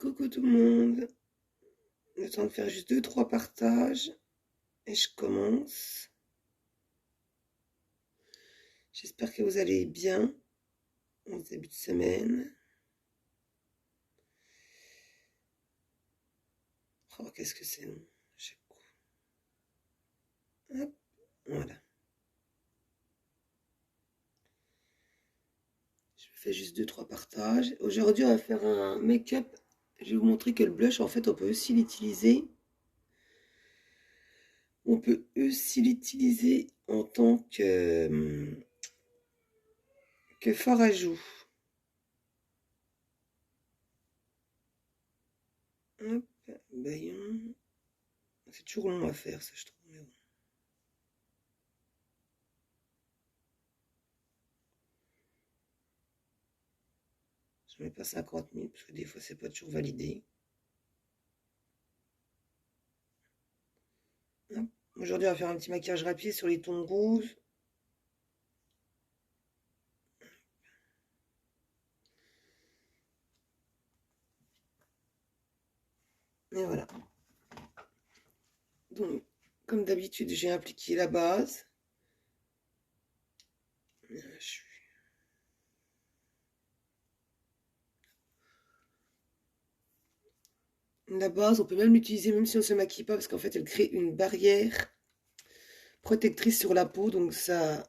Coucou tout le monde. Le temps de faire juste 2-3 partages et je commence. J'espère que vous allez bien en ce début de semaine. Oh, qu'est-ce que c'est long. Hop, voilà. Je fais juste 2-3 partages. Aujourd'hui, on va faire un make-up. Je vais vous montrer que le blush, en fait, on peut aussi l'utiliser. On peut aussi l'utiliser en tant que fard à joues. Hop, baillon. C'est toujours long à faire, ça, je trouve. Mais bon. Je mets pas 50 000 parce que des fois, c'est pas toujours validé. Hop. Aujourd'hui, on va faire un petit maquillage rapide sur les tons rouges. Et voilà. Donc, comme d'habitude, j'ai appliqué la base. La base, on peut même l'utiliser même si on ne se maquille pas parce qu'en fait, elle crée une barrière protectrice sur la peau. Donc, ça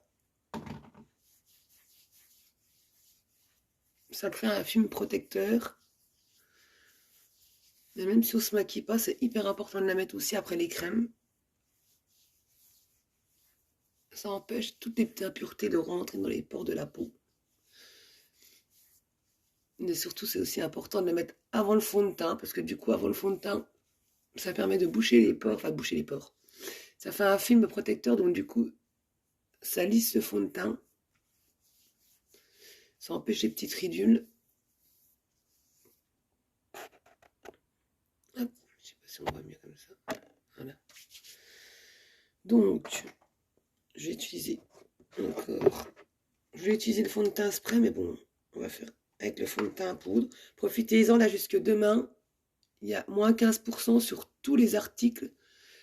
crée un film protecteur. Mais même si on ne se maquille pas, c'est hyper important de la mettre aussi après les crèmes. Ça empêche toutes les petites impuretés de rentrer dans les pores de la peau. Mais surtout, c'est aussi important de le mettre avant le fond de teint, parce que du coup, avant le fond de teint, ça permet de boucher les pores, enfin boucher les pores. Ça fait un film protecteur, donc du coup, ça lisse le fond de teint. Ça empêche les petites ridules. Hop, je sais pas si on voit mieux comme ça. Voilà. Donc, je vais utiliser encore. Je vais utiliser le fond de teint spray, mais bon, on va faire avec le fond de teint à poudre. Profitez-en là jusque demain. Il y a moins 15% sur tous les articles,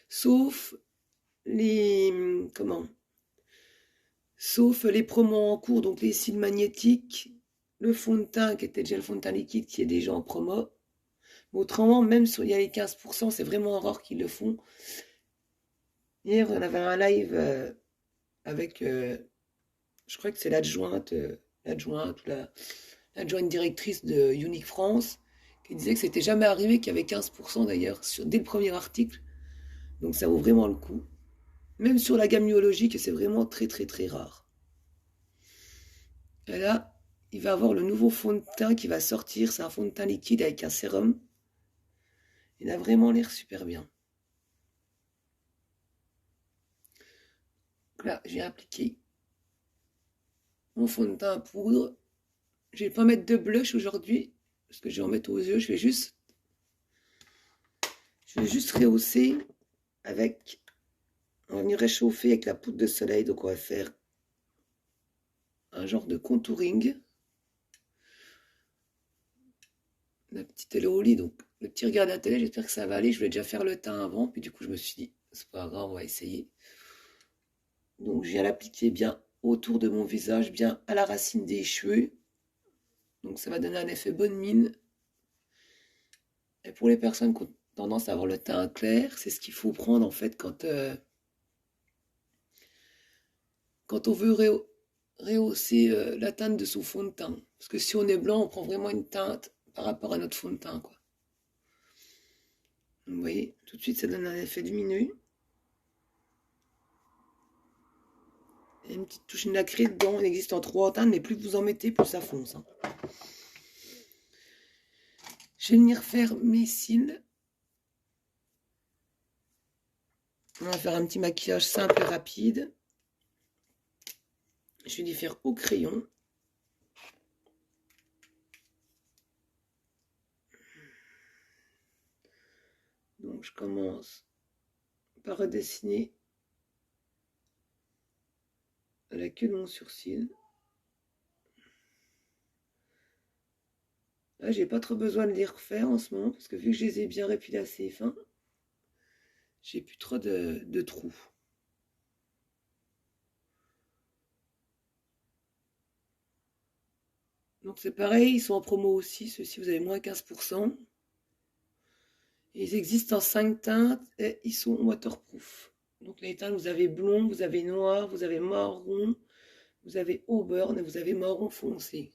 sauf les sauf les promos en cours, donc les cils magnétiques, le fond de teint qui était déjà le fond de teint liquide qui est déjà en promo. Autrement, même si il y a les 15%, c'est vraiment rare qu'ils le font. Hier, on avait un live avec, je crois que c'est l'adjointe ou l'adjointe directrice de Unique France, qui disait que c'était jamais arrivé qu'il y avait 15% d'ailleurs dès le premier article. Donc ça vaut vraiment le coup. Même sur la gamme myologique, c'est vraiment très très très rare. Et là, il va avoir le nouveau fond de teint qui va sortir. C'est un fond de teint liquide avec un sérum. Il a vraiment l'air super bien. Donc là, j'ai appliqué mon fond de teint à poudre. Je vais pas mettre de blush aujourd'hui parce que je vais en mettre aux yeux. Je vais juste rehausser avec. On va venir réchauffer avec la poudre de soleil. Donc on va faire un genre de contouring. La petite elle est au lit, donc le petit regard de la télé, j'espère que ça va aller. Je voulais déjà faire le teint avant, puis du coup je me suis dit, c'est pas grave, on va essayer. Donc je viens l'appliquer bien autour de mon visage, bien à la racine des cheveux. Donc ça va donner un effet bonne mine. Et pour les personnes qui ont tendance à avoir le teint clair, c'est ce qu'il faut prendre en fait quand on veut rehausser la teinte de son fond de teint. Parce que si on est blanc, on prend vraiment une teinte par rapport à notre fond de teint, quoi. Vous voyez, tout de suite ça donne un effet lumineux. Et une petite touche nacrée dedans. Il existe en 3 teintes, mais plus vous en mettez, plus ça fonce. Hein. Je vais venir faire mes cils. On va faire un petit maquillage simple et rapide. Je vais les faire au crayon. Donc je commence par redessiner la queue de mon sourcil. Là, j'ai pas trop besoin de les refaire en ce moment, parce que vu que je les ai bien répilacés fins, j'ai plus trop de trous. Donc c'est pareil, ils sont en promo aussi, ceux-ci vous avez moins 15%. Et ils existent en 5 teintes et ils sont waterproof. Donc les teintes, vous avez blond, vous avez noir, vous avez marron, vous avez auburn et vous avez marron foncé.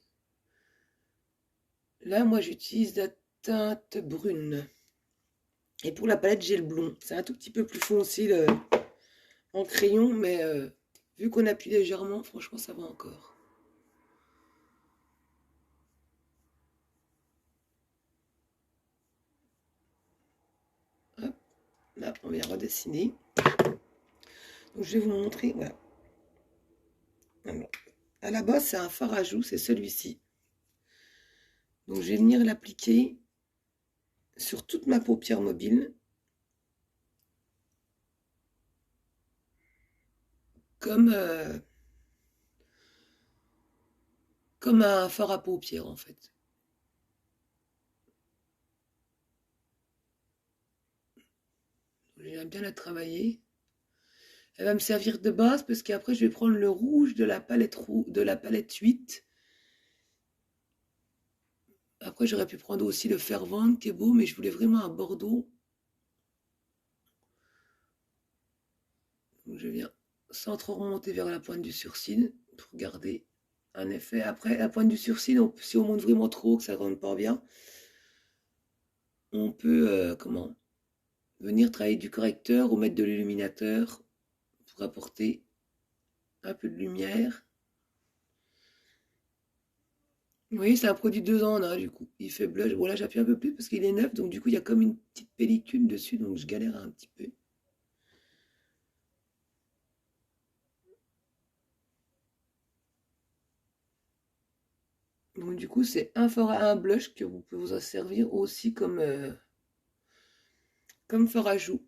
Là, moi, j'utilise la teinte brune. Et pour la palette, j'ai le blond. C'est un tout petit peu plus foncé en crayon, mais vu qu'on appuie légèrement, franchement, ça va encore. Hop, là, on vient redessiner. Donc, je vais vous montrer, voilà. Alors, à la base, c'est un fard à joues, c'est celui-ci. Donc, je vais venir l'appliquer sur toute ma paupière mobile. Comme un fard à paupières, en fait. J'aime bien la travailler. Elle va me servir de base parce qu'après, je vais prendre le rouge de la palette 8. Après, j'aurais pu prendre aussi le Fervent qui est beau, mais je voulais vraiment un bordeaux. Donc, je viens sans trop remonter vers la pointe du sourcil pour garder un effet. Après, la pointe du sourcil, si on monte vraiment trop, que ça ne rentre pas bien, on peut venir travailler du correcteur ou mettre de l'illuminateur pour apporter un peu de lumière. Vous voyez, c'est un produit 2 ans en un, du coup. Il fait blush. Bon, là, j'appuie un peu plus parce qu'il est neuf, donc du coup, il y a comme une petite pellicule dessus, donc je galère un petit peu. Donc du coup, c'est un blush que vous pouvez vous en servir aussi comme fard à joues.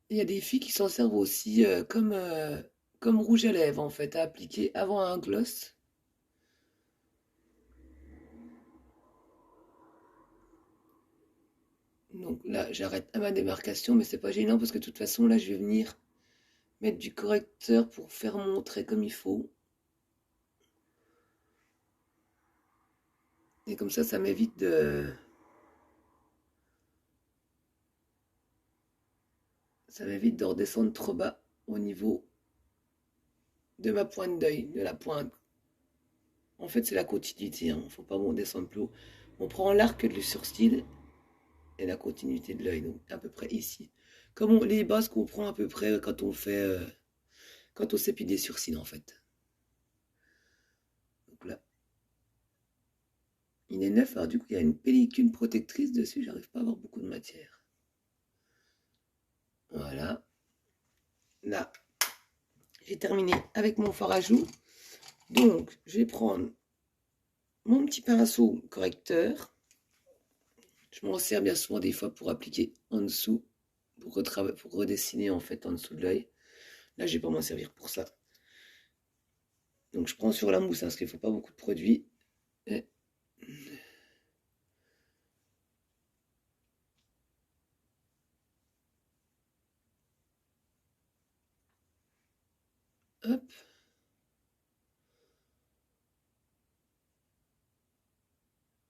Il y a des filles qui s'en servent aussi comme rouge à lèvres, en fait, à appliquer avant un gloss. Donc là, j'arrête à ma démarcation, mais c'est pas gênant parce que de toute façon, là, je vais venir mettre du correcteur pour faire mon trait comme il faut. Et comme ça m'évite de redescendre trop bas au niveau de ma pointe d'œil, de la pointe. En fait, c'est la continuité, hein. Faut pas descendre plus haut. On prend l'arc du sourcil et la continuité de l'œil, donc à peu près ici. Comme les bases qu'on prend à peu près quand on s'épile des sourcils, en fait. Donc là, il est neuf, alors du coup, il y a une pellicule protectrice dessus, j'arrive pas à avoir beaucoup de matière. Voilà. Là, j'ai terminé avec mon fard à joues. Donc, je vais prendre mon petit pinceau correcteur. Je m'en sers bien souvent des fois pour appliquer en dessous, pour redessiner en fait en dessous de l'œil. Là, je vais pas m'en servir pour ça. Donc, je prends sur la mousse, hein, parce qu'il ne faut pas beaucoup de produits. Et hop.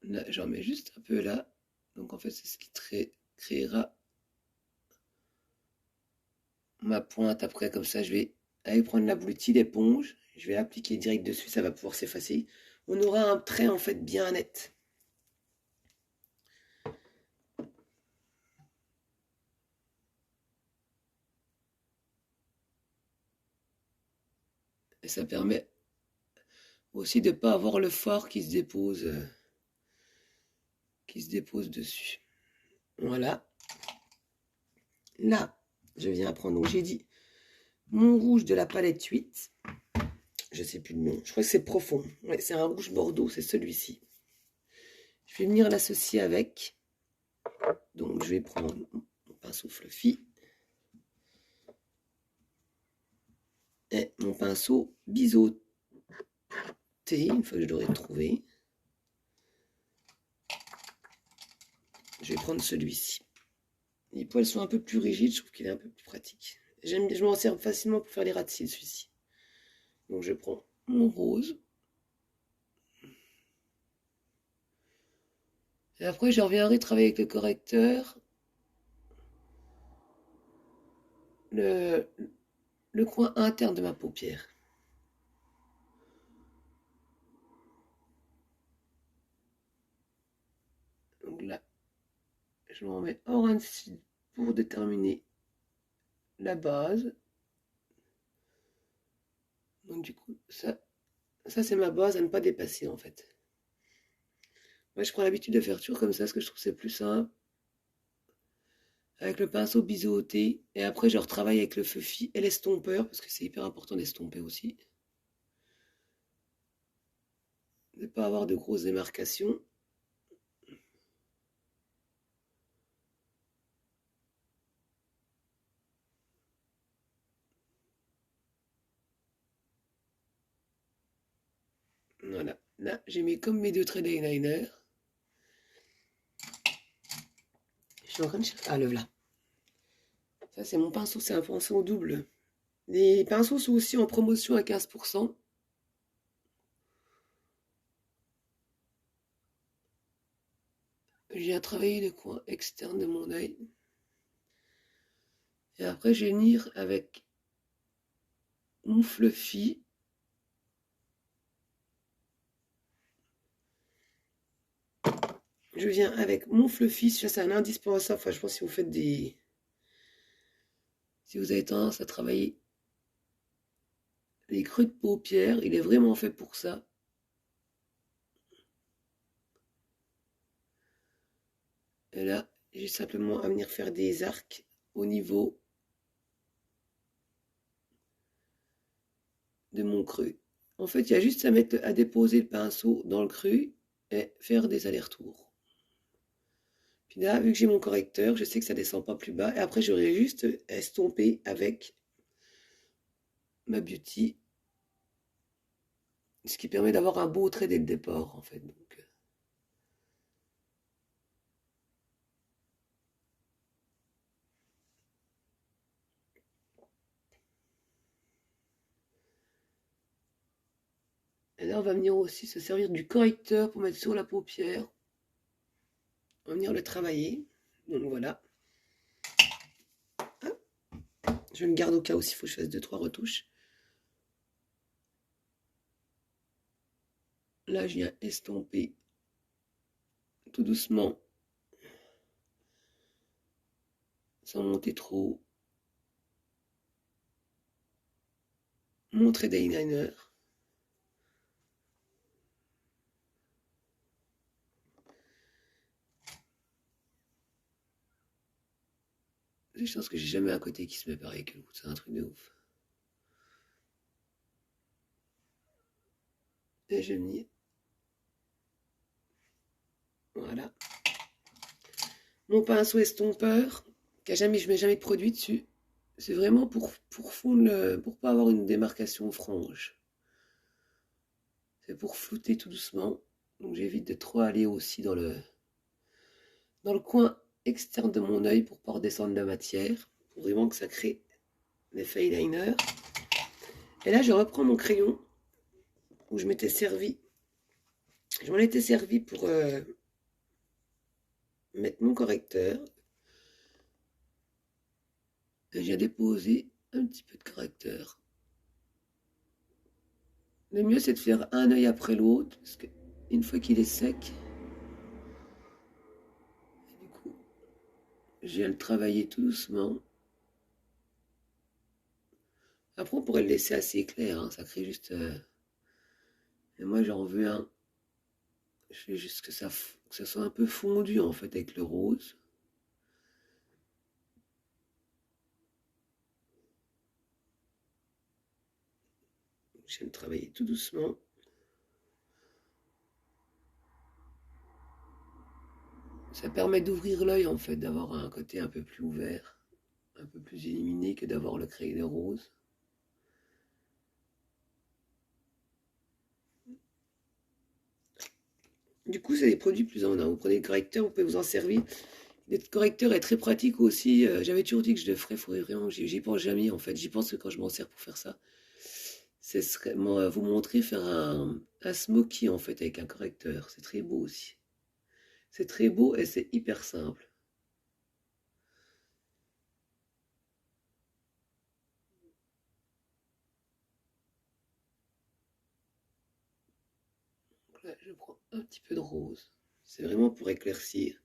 Là, j'en mets juste un peu là. Donc, en fait, c'est ce qui créera ma pointe. Après, comme ça, je vais aller prendre l'abruti, l'éponge. Je vais l'appliquer direct dessus, ça va pouvoir s'effacer. On aura un trait, en fait, bien net. Et ça permet aussi de ne pas avoir le fard qui se dépose dessus. Voilà. Là, je viens prendre, donc j'ai dit, mon rouge de la palette 8. Je ne sais plus le nom. Je crois que c'est profond. Ouais, c'est un rouge bordeaux, c'est celui-ci. Je vais venir l'associer avec. Donc, je vais prendre mon pinceau fluffy. Et mon pinceau biseauté, une fois que je l'aurai trouvé. Je vais prendre celui-ci. Les poils sont un peu plus rigides, je trouve qu'il est un peu plus pratique. Je m'en sers facilement pour faire les ras de cils, celui-ci. Donc je prends mon rose. Et après, je reviendrai travailler avec le correcteur. Le coin interne de ma paupière. Donc là, je m'en mets hors un cil pour déterminer la base. Donc du coup, ça c'est ma base à ne pas dépasser en fait. Moi, je prends l'habitude de faire toujours comme ça, parce que je trouve que c'est plus simple. Avec le pinceau biseauté. Et après, je retravaille avec le feufi et l'estompeur, parce que c'est hyper important d'estomper aussi. De ne pas avoir de grosses démarcations. Voilà. Là, j'ai mis comme mes 2 traits d'eyeliner. Je suis en train de chercher. Ah, le voilà. Ça, c'est mon pinceau, c'est un pinceau double. Les pinceaux sont aussi en promotion à 15%. Je viens travailler le coin externe de mon œil. Et après, je vais venir avec mon fluffy. Je viens avec mon fluffy. Ça, c'est un indispensable. Enfin, je pense que si vous faites des... Si vous avez tendance à travailler les creux de paupières, il est vraiment fait pour ça. Et là, j'ai simplement à venir faire des arcs au niveau de mon creux. En fait, il y a juste à déposer le pinceau dans le creux et faire des allers-retours. Puis là, vu que j'ai mon correcteur, je sais que ça descend pas plus bas. Et après, j'aurai juste estompé avec ma beauty. Ce qui permet d'avoir un beau trait dès le départ, en fait. Donc, et là, on va venir aussi se servir du correcteur pour mettre sur la paupière. On va venir le travailler. Donc voilà. Je le garde au cas où s'il faut que je fasse 2-3 retouches. Là, je viens estomper tout doucement, sans monter trop, mon trait d'eyeliner. Je pense que j'ai jamais un côté qui se met pareil que l'autre, c'est un truc de ouf. Et je venir. Voilà. Mon pinceau estompeur, je mets jamais de produit dessus. C'est vraiment pour fondre pour pas avoir une démarcation franche. C'est pour flouter tout doucement. Donc j'évite de trop aller aussi dans le coin externe de mon œil pour pas redescendre la matière. Pour vraiment que ça crée l'effet eyeliner. Et là, je reprends mon crayon où je m'étais servi. Je m'en étais servi pour mettre mon correcteur. Et j'ai déposé un petit peu de correcteur. Le mieux, c'est de faire un œil après l'autre, parce qu'une fois qu'il est sec, du coup, je viens le travailler tout doucement. Après, on pourrait le laisser assez clair, hein, ça crée juste... Et moi, j'en veux un. Je fais juste que ça soit un peu fondu, en fait, avec le rose. Je viens de travailler tout doucement. Ça permet d'ouvrir l'œil, en fait, d'avoir un côté un peu plus ouvert, un peu plus illuminé que d'avoir le crayon rose. Du coup, c'est des produits plus en un. Vous prenez le correcteur, vous pouvez vous en servir. Le correcteur est très pratique aussi. J'avais toujours dit que je le ferais, il faudrait vraiment, j'y pense jamais en fait. J'y pense que quand je m'en sers pour faire ça. Ce serait vous montrer faire un smoky en fait avec un correcteur. C'est très beau aussi. C'est très beau et c'est hyper simple. Donc là, je prends un petit peu de rose. C'est vraiment pour éclaircir.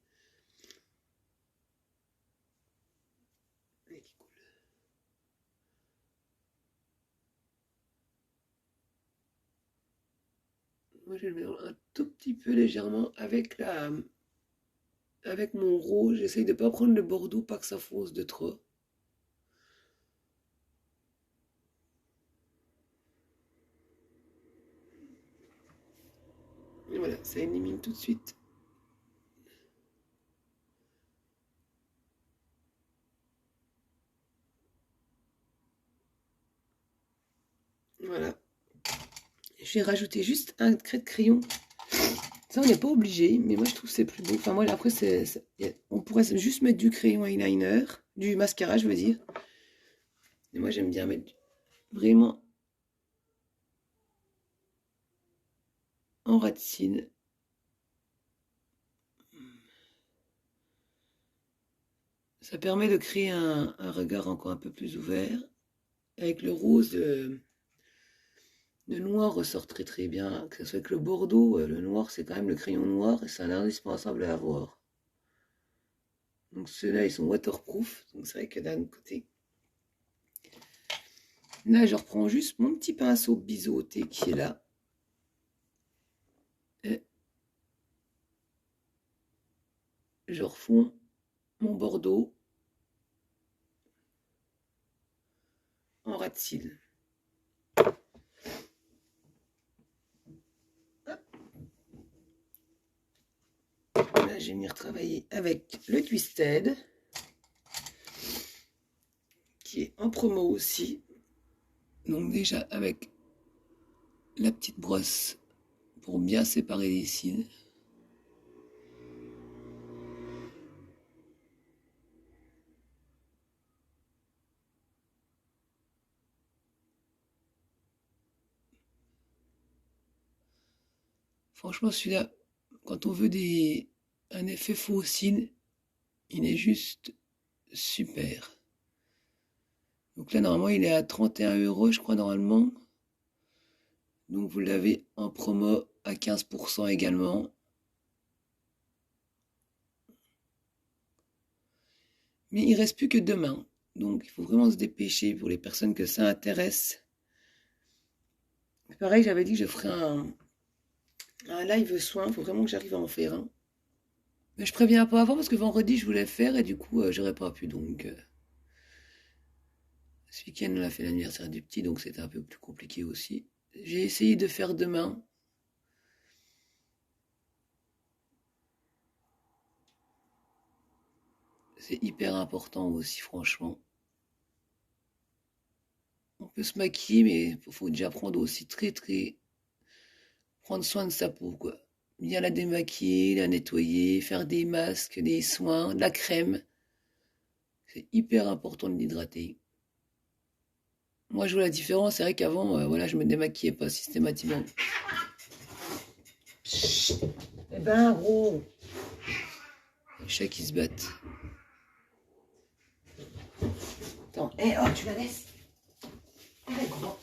Moi, je le mets un tout petit peu légèrement avec mon rouge. J'essaye de ne pas prendre le bordeaux, pas que ça fonce de trop. Et voilà, ça élimine tout de suite. Voilà. Je vais rajouter juste un trait de crayon. Ça, on n'est pas obligé, mais moi, je trouve que c'est plus beau. Enfin, moi, après, on pourrait juste mettre du crayon eyeliner, du mascara, je veux dire. Et moi, j'aime bien mettre vraiment en ras de cils. Ça permet de créer un regard encore un peu plus ouvert. Avec le rose, le noir ressort très très bien. Que ce soit avec le bordeaux, le noir, c'est quand même le crayon noir et c'est un indispensable à avoir. Donc ceux-là, ils sont waterproof. Donc c'est vrai que d'un côté. Là, je reprends juste mon petit pinceau biseauté qui est là. Et je refonds mon bordeaux en ras de cils. Là, je vais venir travailler avec le Twisted, qui est en promo aussi. Donc déjà avec la petite brosse pour bien séparer les cils. Franchement, celui-là, quand on veut un effet faux cils, il est juste super. Donc là, normalement, il est à 31 €, je crois, normalement. Donc vous l'avez en promo à 15% également. Mais il reste plus que demain. Donc il faut vraiment se dépêcher pour les personnes que ça intéresse. Pareil, j'avais dit que je ferais un live soin. Il faut vraiment que j'arrive à en faire un. Mais je préviens pas avant parce que vendredi je voulais faire et du coup j'aurais pas pu. Donc ce week-end on a fait l'anniversaire du petit donc c'était un peu plus compliqué aussi. J'ai essayé de faire demain. C'est hyper important aussi franchement. On peut se maquiller mais il faut déjà prendre aussi prendre soin de sa peau quoi. Bien la démaquiller, la nettoyer, faire des masques, des soins, de la crème. C'est hyper important de l'hydrater. Moi, je vois la différence. C'est vrai qu'avant, voilà, je me démaquillais pas systématiquement. Chut. Eh ben, gros. Les chats qui se battent. Attends, oh, tu la laisses. Allez, gros.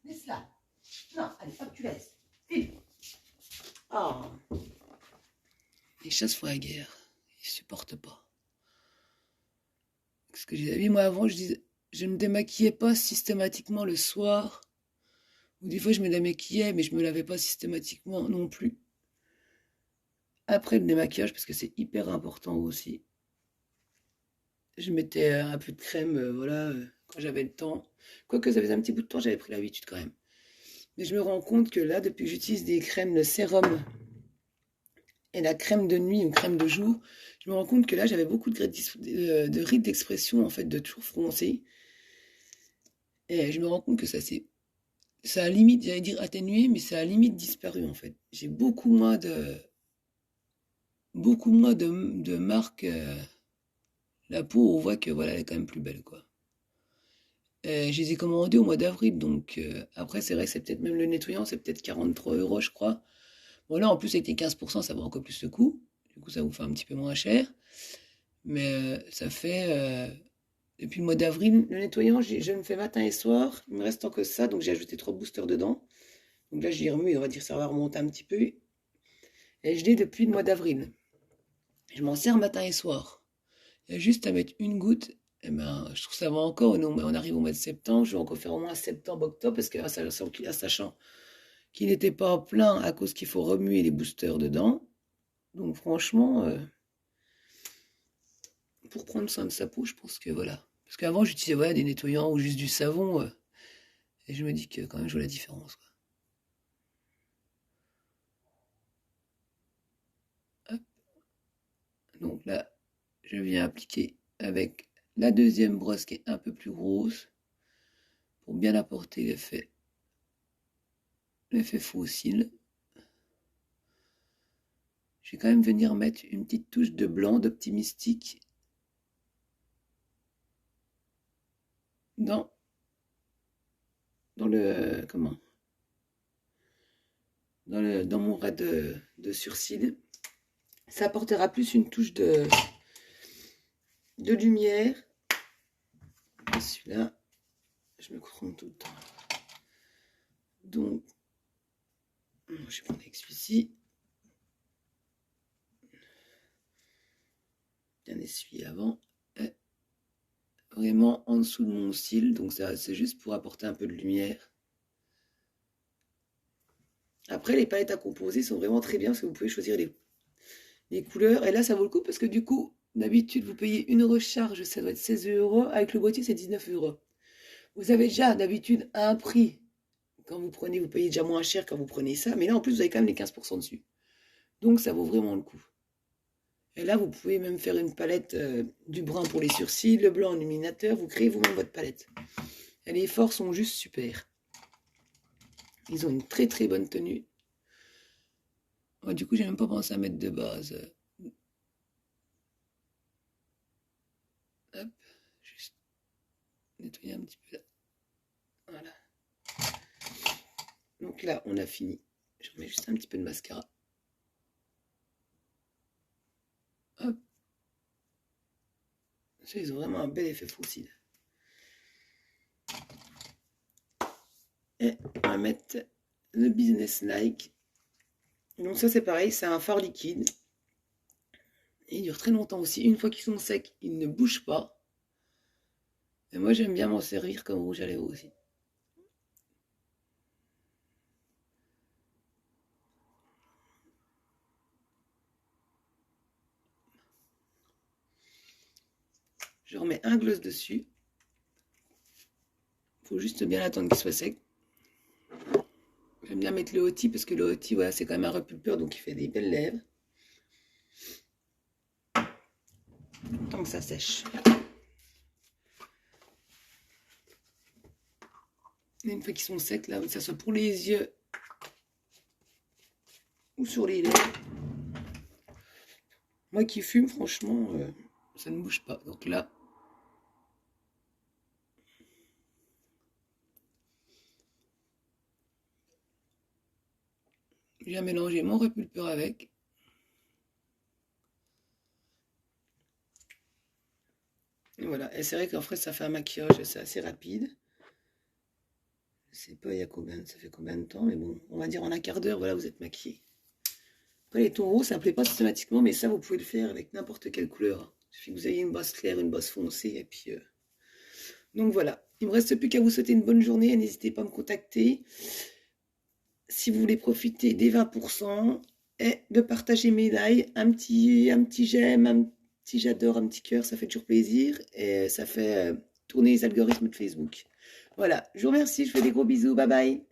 Laisse-la. Non, allez, hop, tu la laisses. File. Oh. Les chats se font la guerre. Ils supportent pas. Ce que j'ai vu, moi, avant, je ne me démaquillais pas systématiquement le soir. Ou des fois, je me démaquillais, mais je me lavais pas systématiquement non plus. Après le démaquillage, parce que c'est hyper important aussi. Je mettais un peu de crème, voilà, quand j'avais le temps. Quoique ça faisait un petit bout de temps, j'avais pris l'habitude quand même. Mais je me rends compte que là, depuis que j'utilise des crèmes, le sérum et la crème de nuit ou crème de jour, je me rends compte que là, j'avais beaucoup de rides d'expression, en fait, de toujours froncé. Et je me rends compte que ça s'est ça a limite, j'allais dire atténué, mais ça a limite disparu en fait. J'ai beaucoup moins de marques. La peau, on voit que voilà, elle est quand même plus belle, quoi. Je les ai commandés au mois d'avril, donc après, c'est vrai que c'est peut-être même le nettoyant, c'est peut-être 43 € je crois. Bon, là, en plus, avec les 15%, ça vaut encore plus le coup. Du coup, ça vous fait un petit peu moins cher. Mais ça fait, depuis le mois d'avril, le nettoyant, je me fais matin et soir. Il me reste encore ça, donc j'ai ajouté 3 boosters dedans. Donc là, j'ai remis, on va dire, ça va remonter un petit peu. Et je l'ai depuis le mois d'avril. Je m'en sers matin et soir. Il y a juste à mettre une goutte. Et ben, je trouve que ça va encore. On arrive au mois de septembre. Je vais encore faire au moins septembre, octobre, parce que sachant qu'il n'était pas plein à cause qu'il faut remuer les boosters dedans. Donc franchement, pour prendre soin de sa peau, je pense que voilà. Parce qu'avant, j'utilisais voilà, des nettoyants ou juste du savon. Et je me dis que quand même, je vois la différence, quoi. Hop. Donc là, je viens appliquer avec la deuxième brosse qui est un peu plus grosse pour bien apporter l'effet fossile. Je vais quand même venir mettre une petite touche de blanc d'Optimistic dans, dans le comment dans mon ras de surcils. Ça apportera plus une touche de lumière. Celui-là, je me trompe tout le temps. Donc, je vais prendre avec celui-ci. Bien essuyer avant. Et vraiment en dessous de mon cil. Donc ça, c'est juste pour apporter un peu de lumière. Après, les palettes à composer sont vraiment très bien parce que vous pouvez choisir les couleurs. Et là, ça vaut le coup parce que du coup, d'habitude, vous payez une recharge, ça doit être 16 €. Avec le boîtier, c'est 19 €. Vous avez déjà d'habitude un prix. Quand vous payez déjà moins cher quand vous prenez ça. Mais là, en plus, vous avez quand même les 15% dessus. Donc, ça vaut vraiment le coup. Et là, vous pouvez même faire une palette du brun pour les sourcils, le blanc en illuminateur. Vous créez vous-même votre palette. Et les forts sont juste super. Ils ont une très très bonne tenue. Ouais, du coup, j'ai même pas pensé à mettre de base. Hop, juste nettoyer un petit peu là. Voilà. Donc là, on a fini. Je remets juste un petit peu de mascara. Hop. Ça, ils ont vraiment un bel effet fossile. Et on va mettre le Business Like. Donc ça, c'est pareil, c'est un fard liquide. Et il dure très longtemps aussi. Une fois qu'ils sont secs, ils ne bougent pas. Et moi, j'aime bien m'en servir comme rouge à lèvres aussi. Je remets un gloss dessus. Il faut juste bien attendre qu'il soit sec. J'aime bien mettre le Hoti parce que le Hoti, voilà, c'est quand même un repulpeur, donc il fait des belles lèvres. Tant que ça sèche. Et une fois qu'ils sont secs, là, que ça soit pour les yeux ou sur les lèvres. Moi qui fume, franchement, ça ne bouge pas. Donc là, je viens mélanger mon repulpeur avec. Et voilà. Et c'est vrai qu'en fait, ça fait un maquillage, c'est assez rapide. Je sais pas, il y a combien, ça fait combien de temps, mais bon, on va dire en un quart d'heure, voilà, vous êtes maquillé. Après, les tons roses, ça ne plaît pas systématiquement, mais ça, vous pouvez le faire avec n'importe quelle couleur. Il suffit que vous ayez une base claire, une base foncée, et puis... Donc voilà. Il ne me reste plus qu'à vous souhaiter une bonne journée. N'hésitez pas à me contacter si vous voulez profiter des 20% et de partager mes likes. Un petit j'aime, un petit j'adore, un petit cœur, ça fait toujours plaisir et ça fait tourner les algorithmes de Facebook. Voilà. Je vous remercie. Je vous fais des gros bisous. Bye bye.